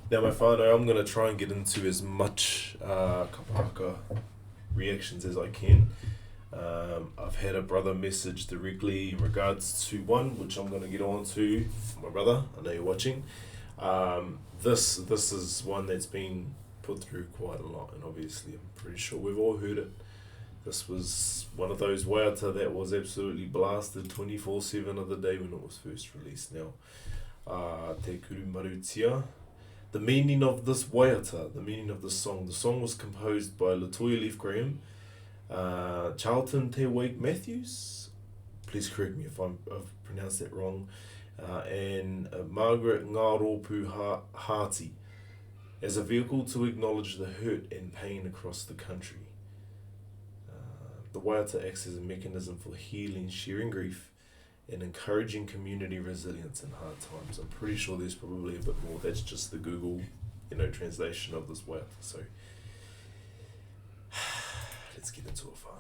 Now, my whānau, I'm going to try and get into as much kapa haka reactions as I can. I've had a brother message directly in regards to one, which I'm going to get on to. My brother, I know you're watching. This is one that's been put through quite a lot, and obviously I'm pretty sure we've all heard it. This was one of those waiata that was absolutely blasted 24/7 of the day when it was first released. Now, Te Kuru Marutea. The meaning of this waiata, the meaning of the song was composed by Latoya Leaf Graham, Charlton Te Wake Matthews, please correct me if I've pronounced that wrong, and Margaret Ngaropu Hati, as a vehicle to acknowledge the hurt and pain across the country. The waiata acts as a mechanism for healing, sharing grief, and encouraging community resilience in hard times. I'm pretty sure there's probably a bit more. That's just the Google, translation of this waiata. So let's get into it, whānau.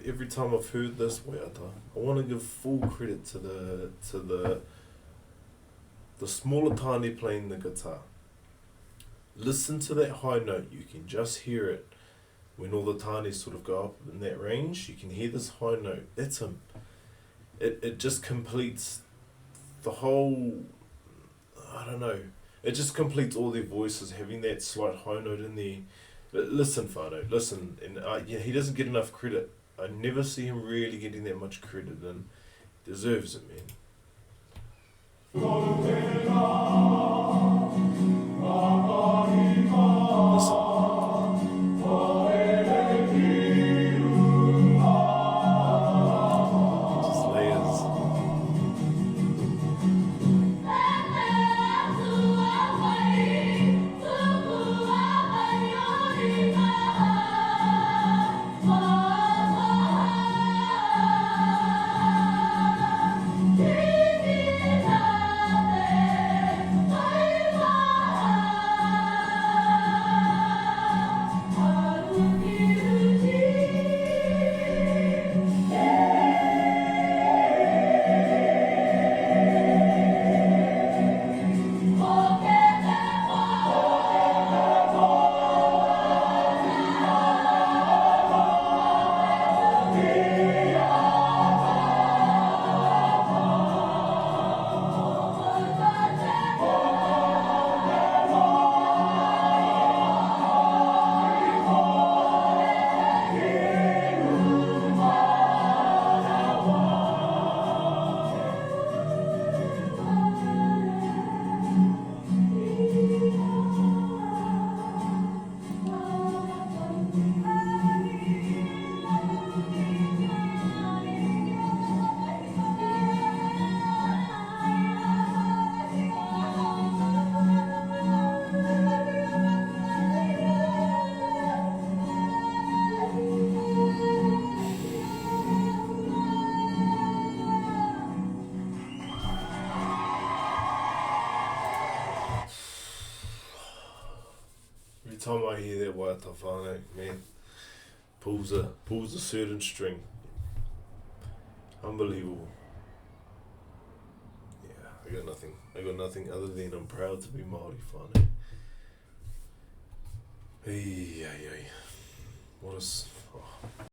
Every time I've heard this waiata, I want to give full credit to the smaller tane playing the guitar. Listen to that high note. You can just hear it when all the tanes sort of go up in that range. You can hear this high note. That's him. It just completes the whole. I don't know. It just completes all their voices, having that slight high note in there. But listen, whānau, listen, and he doesn't get enough credit. I never see him really getting that much credit, and deserves it, man. Listen. Just layers. time I hear that waiata whānau, man, pulls a certain string. Unbelievable. Yeah, I got nothing other than I'm proud to be Māori whānau. Hey. What is... Oh.